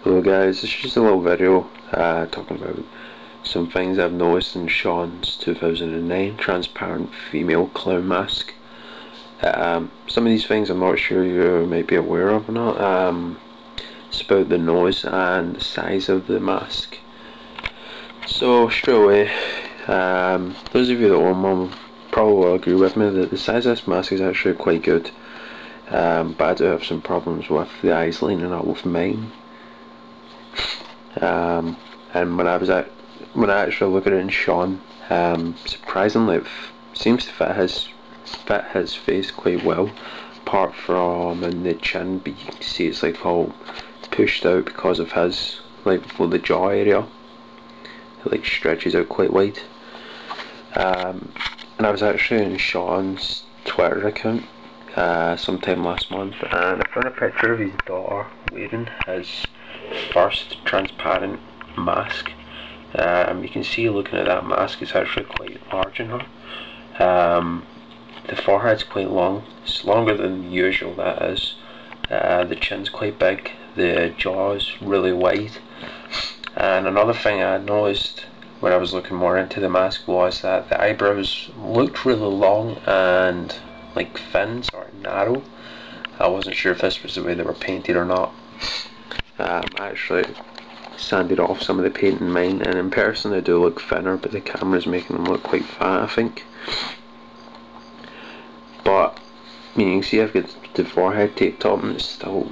Hello guys, this is just a little video talking about some things I've noticed in Shawn's 2009 transparent female clown mask. Some of these things I'm not sure you might be aware of or not. It's about the nose and the size of the mask. So straight away, those of you that own one probably will agree with me that the size of this mask is actually quite good. But I do have some problems with the eyes lining up with mine. And when I actually look at it in Shawn, surprisingly it seems to fit his face quite well, apart from in the chin, but you can see it's like all pushed out because of his, like for the jaw area, it like stretches out quite wide. And I was actually in Shawn's Twitter account sometime last month, and I found a picture of his daughter wearing his first transparent mask. You can see looking at that mask, it's actually quite large in her. The forehead's quite long, it's longer than usual, that is. The chin's quite big, the jaw's really wide. And another thing I noticed when I was looking more into the mask was that the eyebrows looked really long and like thin, sort of narrow. I wasn't sure if this was the way they were painted or not. I actually sanded off some of the paint in mine, and in person they do look thinner, but the camera's making them look quite fat, I think. But I mean, you can see I've got the forehead taped up and it's still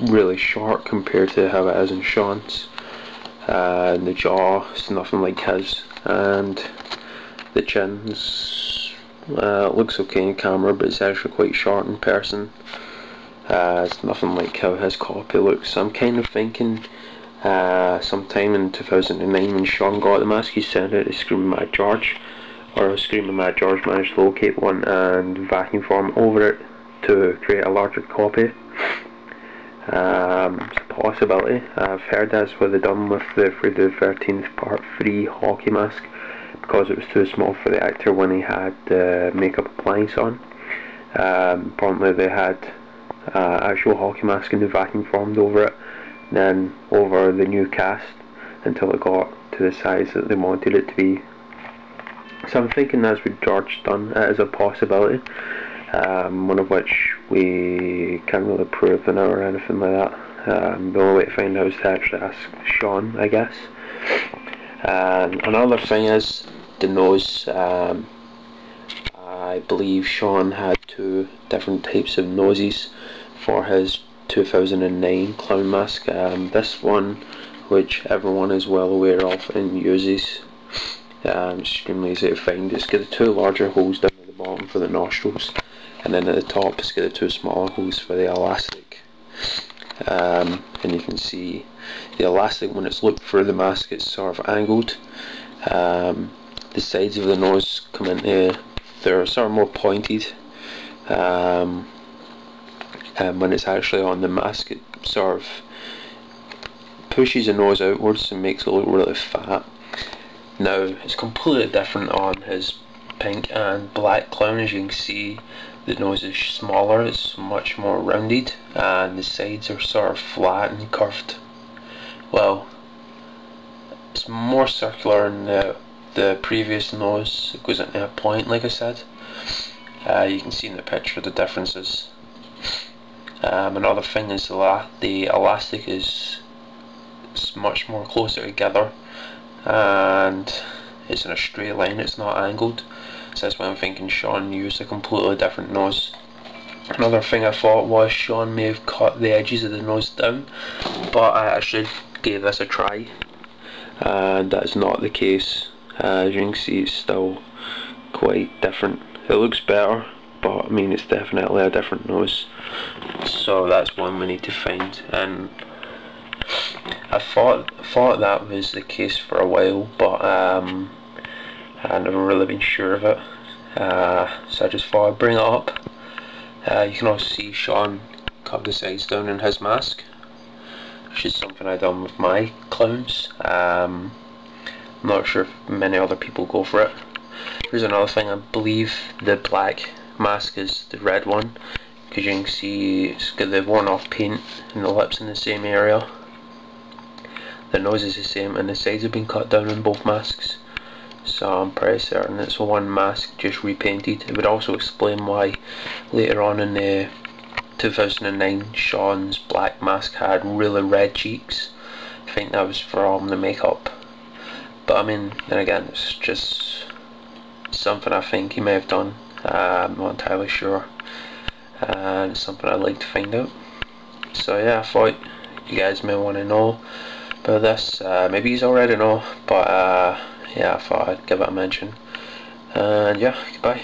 really short compared to how it is in Shawn's. And the jaw is nothing like his, and the chin's looks okay in camera, but it's actually quite short in person. It's nothing like how his copy looks. So I'm kind of thinking sometime in 2009 when Shawn got the mask, he sent it to Screaming Mad George, or Screaming Mad George managed to locate one and vacuum form over it to create a larger copy. It's a possibility. I've heard that's what they've done with the Friday the 13th Part 3 hockey mask, because it was too small for the actor when he had makeup appliance on. Apparently they had actual hockey mask and they vacuum formed over it, and then over the new cast until it got to the size that they wanted it to be. So I'm thinking that's what George done. It is a possibility, one of which we can't really prove now or anything like that. The only way to find out is to actually ask Shawn, I guess. Another thing is the nose. I believe Shawn had two different types of noses for his 2009 clown mask. This one, which everyone is well aware of and uses, it's extremely easy to find. It's got the two larger holes down at the bottom for the nostrils, and then at the top it's got the two smaller holes for the elastic. And you can see the elastic, when it's looked through the mask, it's sort of angled. The sides of the nose come into, they're sort of more pointed, and when it's actually on the mask it sort of pushes the nose outwards and makes it look really fat. Now it's completely different on his pink and black clown. As you can see, the nose is smaller, it's much more rounded, and the sides are sort of flat and curved. Well, it's more circular in the previous nose. It goes into a point, like I said. You can see in the picture the differences. Another thing is the elastic is much more closer together, and it's in a straight line, it's not angled. So that's why I'm thinking Shawn used a completely different nose. Another thing I thought was Shawn may have cut the edges of the nose down, but I actually gave this a try, and that is not the case. As you can see, it's still quite different. It looks better, but I mean, it's definitely a different nose. So that's one we need to find, and I thought that was the case for a while, but I've never really been sure of it. So I just thought I'd bring it up. You can also see Shawn cut the sides down in his mask, which is something I've done with my clowns. I'm not sure if many other people go for it. Here's another thing, I believe the black mask is the red one, because you can see it's got the worn off paint in the lips in the same area. the nose is the same and the sides have been cut down on both masks. So I'm pretty certain it's one mask just repainted. It would also explain why later on in the 2009 Shawn's black mask had really red cheeks. I think that was from the makeup. But I mean, then again, it's just something I think he may have done. I'm not entirely sure. And it's something I'd like to find out. So yeah, I thought you guys may want to know about this. Maybe you already know, but yeah, I thought I'd give it a mention. And yeah, goodbye.